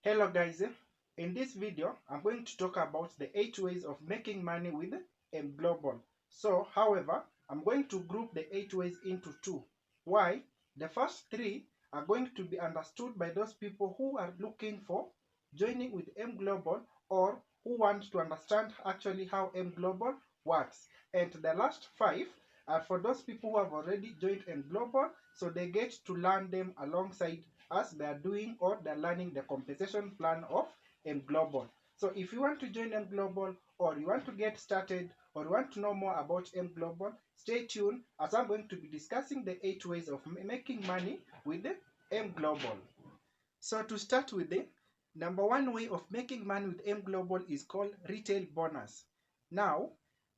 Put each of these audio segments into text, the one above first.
Hello guys, in this video I'm going to talk about the 8 ways of making money with Global. So however, I'm going to group the 8 ways into two. Why? The first 3 are going to be understood by those people who are looking for joining with Global or who want to understand actually how Global works. And the last 5 are for those people who have already joined Global, so they get to learn them alongside as they are doing or they're learning the compensation plan of Global. So if you want to join Global or you want to get started or you want to know more about Global, stay tuned as I'm going to be discussing the 8 ways of making money with Global. So to start with, the number 1 way of making money with Global is called retail bonus. Now,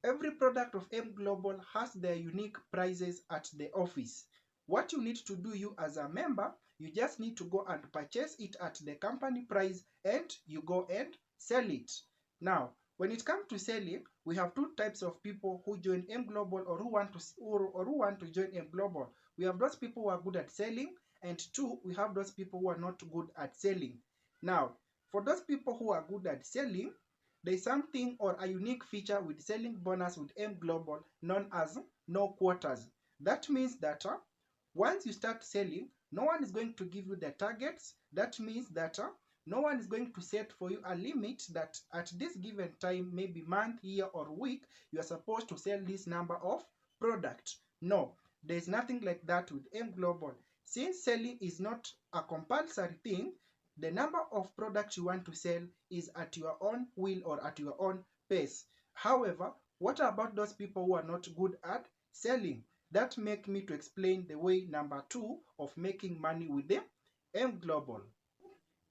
every product of Global has their unique prices at the office. What you need to do, you as a member, you just need to go and purchase it at the company price and you go and sell it. Now, when it comes to selling, we have two types of people who join Global or who want to join Global. We have those people who are good at selling, and 2, we have those people who are not good at selling. Now, for those people who are good at selling, there is something or a unique feature with selling bonus with Global known as no quotas. That means that once you start selling, no one is going to give you the targets. That means that no one is going to set for you a limit that at this given time, maybe month, year, or week, you are supposed to sell this number of product. No, there is nothing like that with Global. Since selling is not a compulsory thing, the number of products you want to sell is at your own will or at your own pace. However, what about those people who are not good at selling? That make me to explain the way number 2 of making money with the Global.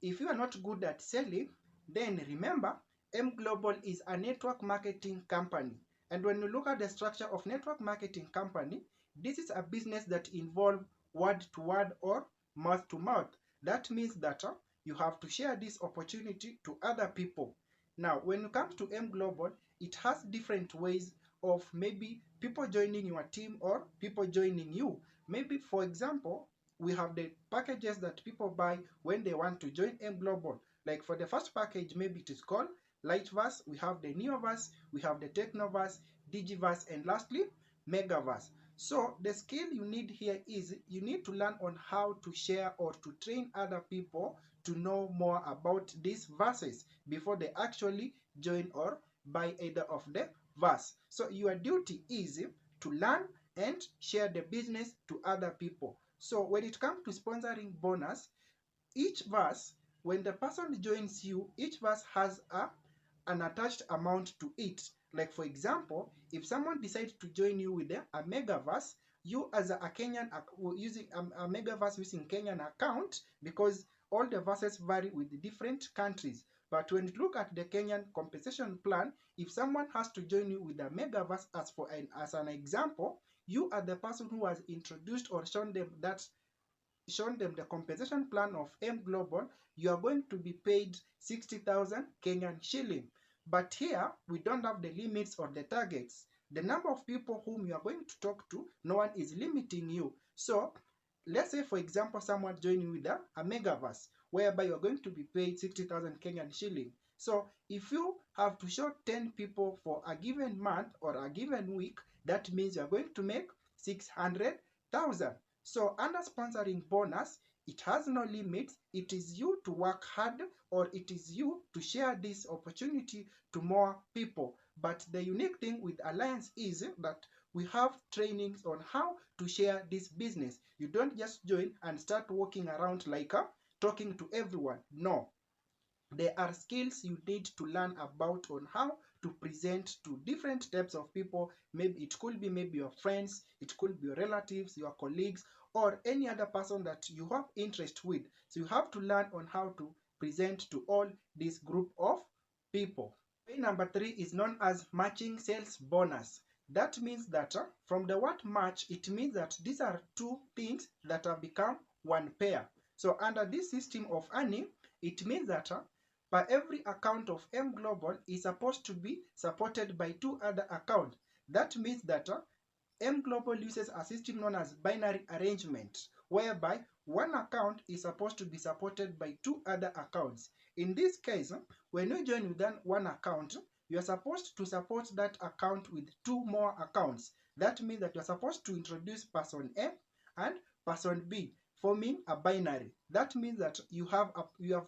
If you are not good at selling, then remember, Global is a network marketing company. And when you look at the structure of network marketing company, this is a business that involves word to word or mouth to mouth. That means that you have to share this opportunity to other people. Now, when it comes to Global, it has different ways of maybe people joining your team or people joining you. Maybe, for example, we have the packages that people buy when they want to join Global. Like for the first package, maybe it is called Lightverse, we have the Neoverse, we have the Technoverse, Digiverse, and lastly, Megaverse. So the skill you need here is you need to learn on how to share or to train other people to know more about these verses before they actually join or buy either of the verse. So your duty is to learn and share the business to other people. So when it comes to sponsoring bonus, each verse, when the person joins you, each verse has an attached amount to it. Like for example, if someone decides to join you with a megaverse, you as a Kenyan using a megaverse using Kenyan account, because all the verses vary with the different countries. But when you look at the Kenyan compensation plan, if someone has to join you with a megaverse as an example, you are the person who has introduced or shown them the compensation plan of Global, you are going to be paid 60,000 Kenyan shilling. But here, we don't have the limits or the targets. The number of people whom you are going to talk to, no one is limiting you. So, let's say, for example, someone joining with a megaverse, whereby you are going to be paid 60,000 Kenyan shilling. So, if you have to show 10 people for a given month or a given week, that means you are going to make 600,000. So under sponsoring bonus, it has no limits. It is you to work hard or it is you to share this opportunity to more people. But the unique thing with Alliance is that we have trainings on how to share this business. You don't just join and start walking around like talking to everyone. No. There are skills you need to learn about on how to present to different types of people. Maybe it could be maybe your friends, it could be your relatives, your colleagues, or any other person that you have interest with. So you have to learn on how to present to all this group of people. Way number 3 is known as matching sales bonus. That means that from the word match, it means that these are two things that have become one pair. So under this system of earning, it means that by every account of Global is supposed to be supported by 2 other accounts. That means that Global uses a system known as binary arrangement, whereby one account is supposed to be supported by 2 other accounts. In this case, when you join with one account, you are supposed to support that account with 2 more accounts. That means that you are supposed to introduce person A and person B, forming a binary. That means that you have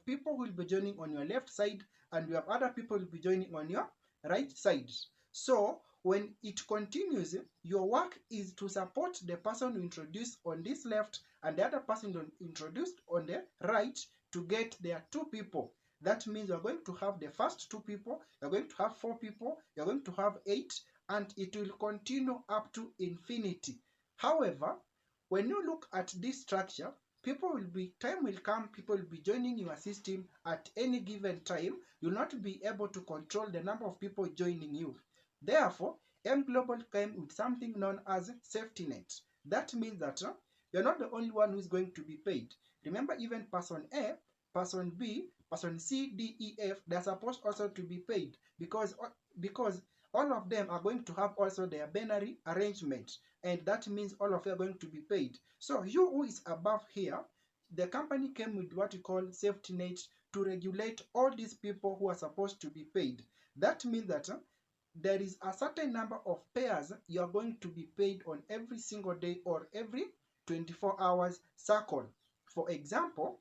people who will be joining on your left side, and you have other people who will be joining on your right side. So when it continues, your work is to support the person you introduced on this left and the other person introduced on the right to get their 2 people. That means you're going to have the first 2 people, you're going to have 4 people, you're going to have 8, and it will continue up to infinity. However, when you look at this structure, time will come, people will be joining your system at any given time. You'll not be able to control the number of people joining you. Therefore, M Global came with something known as safety net. That means that you're not the only one who's going to be paid. Remember, even person A, person B, person C, D, E, F, they're supposed also to be paid because all of them are going to have also their binary arrangement, and that means all of you are going to be paid. So you who is above here, the company came with what we call safety net to regulate all these people who are supposed to be paid. That means that there is a certain number of pairs you are going to be paid on every single day or every 24 hours cycle. For example,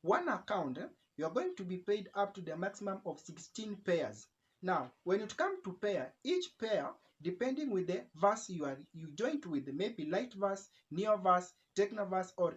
one account, you are going to be paid up to the maximum of 16 pairs. Now, when it comes to pair, each pair, depending with the verse you joined with, maybe light verse, neo verse, techno verse, or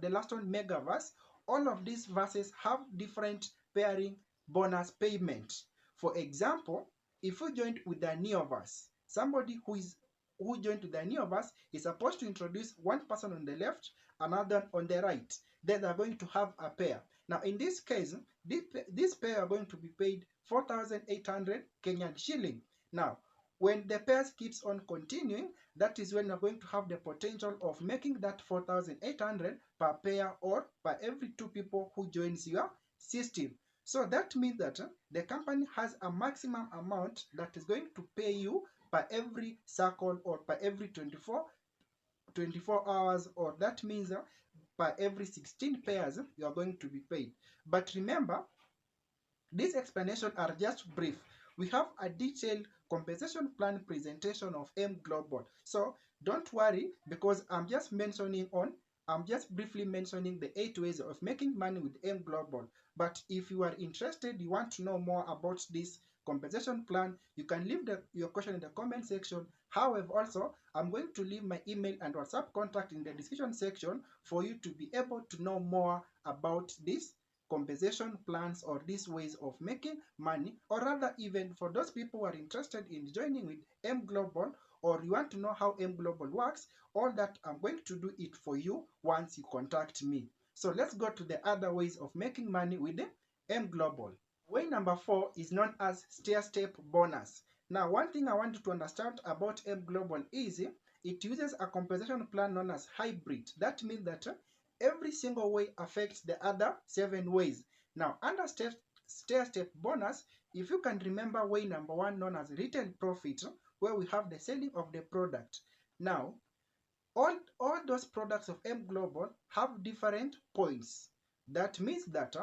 the last one, mega verse, all of these verses have different pairing bonus payment. For example, if you joined with the Neoverse, somebody who joined with the Neoverse is supposed to introduce one person on the left, another on the right. Then they're going to have a pair. Now, in this case, this pair are going to be paid 4,800 Kenyan shilling. Now, when the pairs keeps on continuing, that is when you're going to have the potential of making that 4,800 per pair or per every 2 people who joins your system. So that means that the company has a maximum amount that is going to pay you per every cycle or per every 24 hours, or that means per every 16 pairs you are going to be paid. But remember, these explanations are just brief. We have a detailed compensation plan presentation of M Global. So don't worry, because I'm just briefly mentioning the 8 ways of making money with M Global. But if you are interested, you want to know more about this compensation plan, you can leave your question in the comment section. However, also, I'm going to leave my email and WhatsApp contact in the description section for you to be able to know more about this compensation plans or these ways of making money, or rather even for those people who are interested in joining with M Global, or you want to know how M Global works, all that I'm going to do it for you once you contact me. So let's go to the other ways of making money with the M Global. Way number 4 is known as stair-step bonus. Now, one thing I want you to understand about M Global is it uses a compensation plan known as hybrid. That means that every single way affects the other 7 ways. Now, under stair-step bonus, if you can remember way number 1 known as retail profit, where we have the selling of the product. Now, all those products of M Global have different points. That means that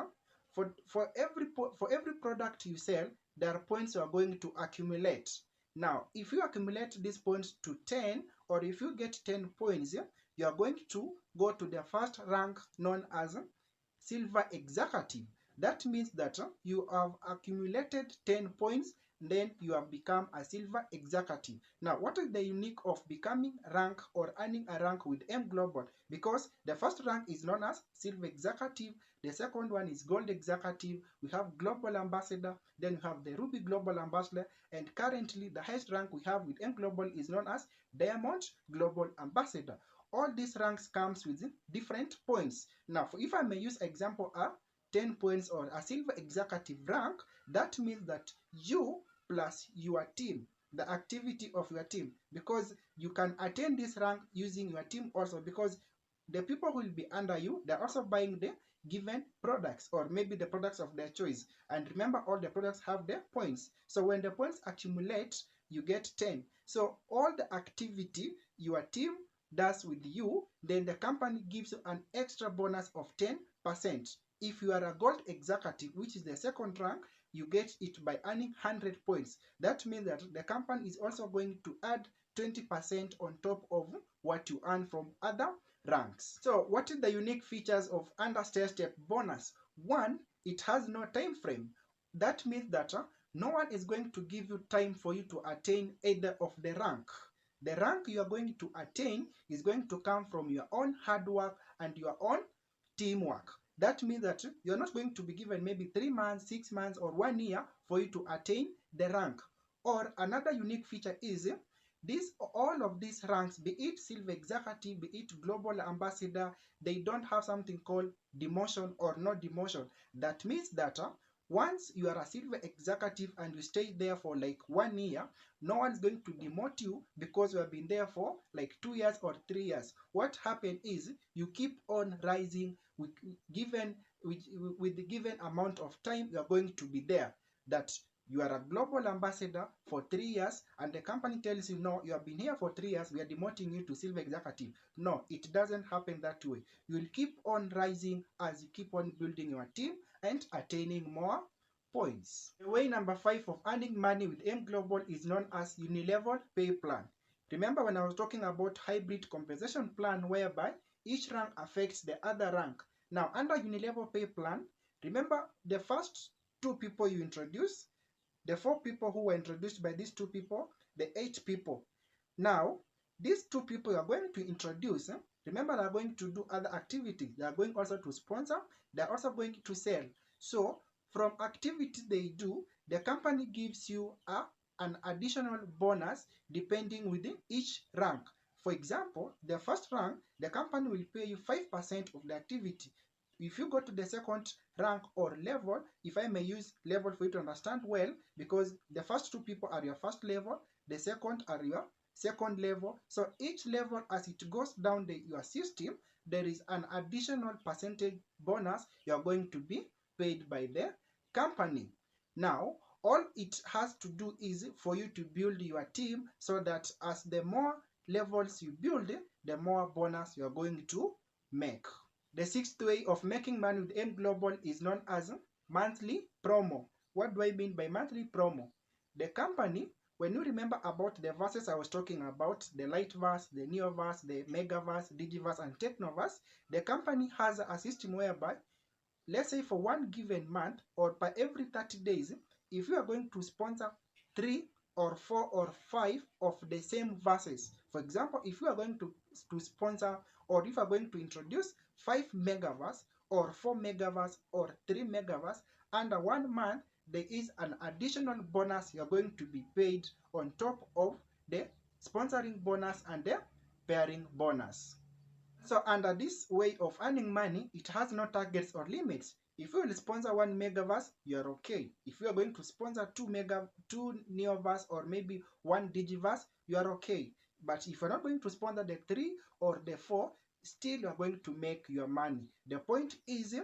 for every product you sell, there are points you are going to accumulate. Now, if you accumulate these points to 10, or if you get 10 points, you are going to go to the first rank known as Silver Executive. That means that you have accumulated 10 points, then you have become a Silver Executive. Now, what is the unique of becoming rank or earning a rank with M Global? Because the first rank is known as Silver Executive, the second one is Gold Executive, we have Global Ambassador, then we have the Ruby Global Ambassador, and currently the highest rank we have with M Global is known as Diamond Global Ambassador. All these ranks comes with different points. Now, if I may use example 10 points or a Silver Executive rank, that means that you plus your team, the activity of your team, because you can attain this rank using your team also, because the people who will be under you, they're also buying the given products, or maybe the products of their choice. And remember, all the products have their points. So when the points accumulate, you get 10. So all the activity your team does with you, then the company gives you an extra bonus of 10%. If you are a gold executive, which is the second rank, you get it by earning 100 points. That means that the company is also going to add 20% on top of what you earn from other ranks. So what is the unique features of under stair-step bonus? One, it has no time frame. That means that no one is going to give you time for you to attain either of the rank. The rank you are going to attain is going to come from your own hard work and your own teamwork. That means that you're not going to be given maybe 3 months, 6 months, or 1 year for you to attain the rank. Or another unique feature is all of these ranks, be it silver executive, be it global ambassador, they don't have something called demotion or no demotion. That means that once you are a silver executive and you stay there for like 1 year, no one's going to demote you because you have been there for like 2 years or 3 years. What happened is you keep on rising with the given amount of time you are going to be there. That you are a global ambassador for 3 years and the company tells you, no, you have been here for 3 years, we are demoting you to silver executive. No, it doesn't happen that way. You will keep on rising as you keep on building your team and attaining more points. The way number 5 of earning money with M Global is known as unilevel pay plan. Remember when I was talking about hybrid compensation plan whereby each rank affects the other rank. Now under unilevel pay plan, remember the first 2 people you introduce, the 4 people who were introduced by these 2 people, the 8 people. Now, these 2 people you are going to introduce, remember they are going to do other activities. They are going also to sponsor. They are also going to sell. So, from activities they do, the company gives you an additional bonus depending within each rank. For example, the first rank, the company will pay you 5% of the activity. If you go to the second rank or level, if I may use level for you to understand well, because the first 2 people are your first level, the second are your second level. So each level, as it goes down your system, there is an additional percentage bonus you are going to be paid by the company. Now, all it has to do is for you to build your team so that as the more levels you build, the more bonus you are going to make. The 6th way of making money with M Global is known as monthly promo. What do I mean by monthly promo? The company, when you remember about the verses I was talking about, the light verse, the neo verse, the mega verse, digiverse, and technoverse, the company has a system whereby, let's say for one given month or by every 30 days, if you are going to sponsor 3 or 4 or 5 of the same verses, for example, if you are going to sponsor or if you are going to introduce 5 megaverse or 4 megaverse or 3 megaverse under 1 month, there is an additional bonus you are going to be paid on top of the sponsoring bonus and the pairing bonus. So under this way of earning money, it has no targets or limits. If you will sponsor 1 megaverse, you are okay. If you are going to sponsor 2 neoverse or maybe 1 digiverse, you are okay. But if you're not going to sponsor the 3 or the 4, still you are going to make your money. The point is,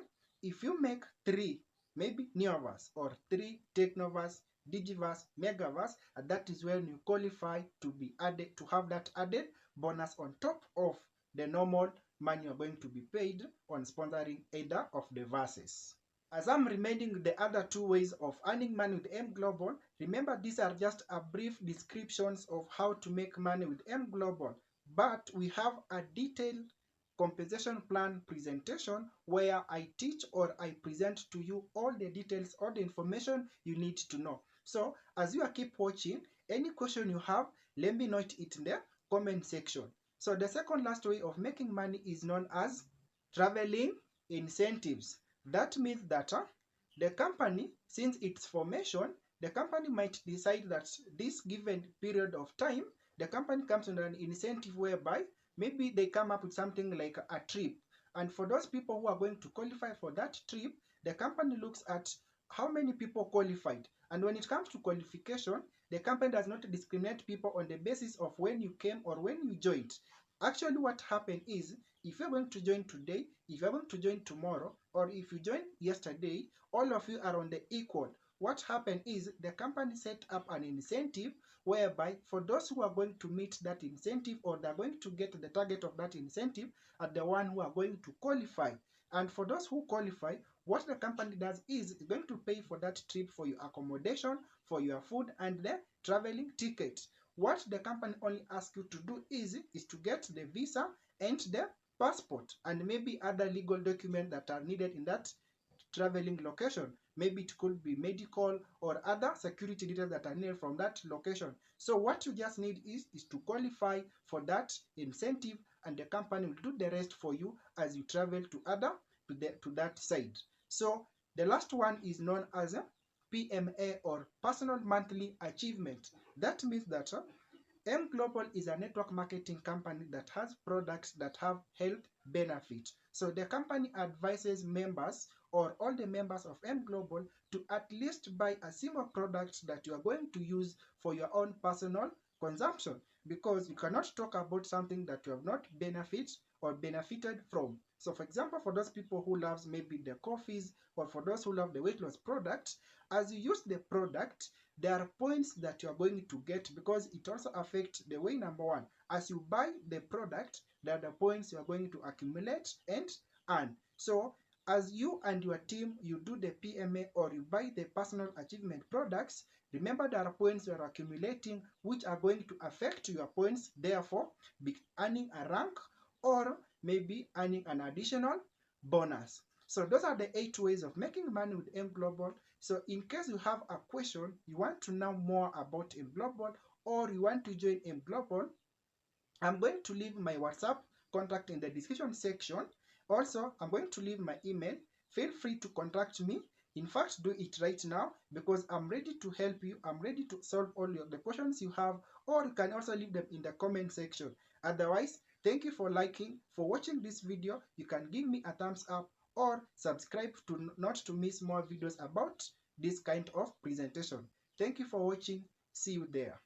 if you make 3 maybe neoverse or 3 technoverse, digiverse, megaverse, and that is when you qualify to be added, to have that added bonus on top of the normal money you're going to be paid on sponsoring either of the verses. As I'm remaining with the other 2 ways of earning money with M Global, remember these are just a brief descriptions of how to make money with M Global, but we have a detailed compensation plan presentation where I teach or I present to you all the details, all the information you need to know. So as you keep watching, any question you have, let me know it in the comment section. So the second last way of making money is known as traveling incentives. That means that the company, since its formation, the company might decide that this given period of time, the company comes under an incentive whereby maybe they come up with something like a trip. And for those people who are going to qualify for that trip, the company looks at how many people qualified. And when it comes to qualification, the company does not discriminate people on the basis of when you came or when you joined. Actually, what happened is, if you're going to join today, if you're going to join tomorrow, or if you joined yesterday, all of you are on the equal. what happened is the company set up an incentive whereby for those who are going to meet that incentive, or they're going to get the target of that incentive, are the one who are going to qualify. And for those who qualify, what the company does is it's going to pay for that trip, for your accommodation, for your food, and the traveling ticket. What the company only asks you to do is to get the visa and the passport and maybe other legal documents that are needed in that traveling location. Maybe it could be medical or other security details that are needed from that location. So what you just need is to qualify for that incentive, and the company will do the rest for you as you travel to that side. So the last one is known as a PMA, or Personal Monthly Achievement. That means that M Global is a network marketing company that has products that have health benefits. So the company advises members, or all the members of M Global, to at least buy a single product that you are going to use for your own personal consumption, because you cannot talk about something that you have not benefited from. So for example, for those people who loves maybe the coffees, or for those who love the weight loss product, as you use the product, there are points that you are going to get, because it also affects the way, number one, as you buy the product, there are the points you are going to accumulate and earn. So as you and your team, you do the PMA or you buy the personal achievement products, remember there are points you are accumulating which are going to affect your points, therefore be earning a rank or maybe earning an additional bonus. So those are the 8 ways of making money with M Global. So in case you have a question, you want to know more about M Global, or you want to join M Global, I'm going to leave my WhatsApp contact in the description section. Also, I'm going to leave my email. Feel free to contact me. In fact, do it right now, because I'm ready to help you. I'm ready to solve all the questions you have, or you can also leave them in the comment section. Otherwise, thank you for watching this video. You can give me a thumbs up or subscribe to not to miss more videos about this kind of presentation. Thank you for watching. See you there.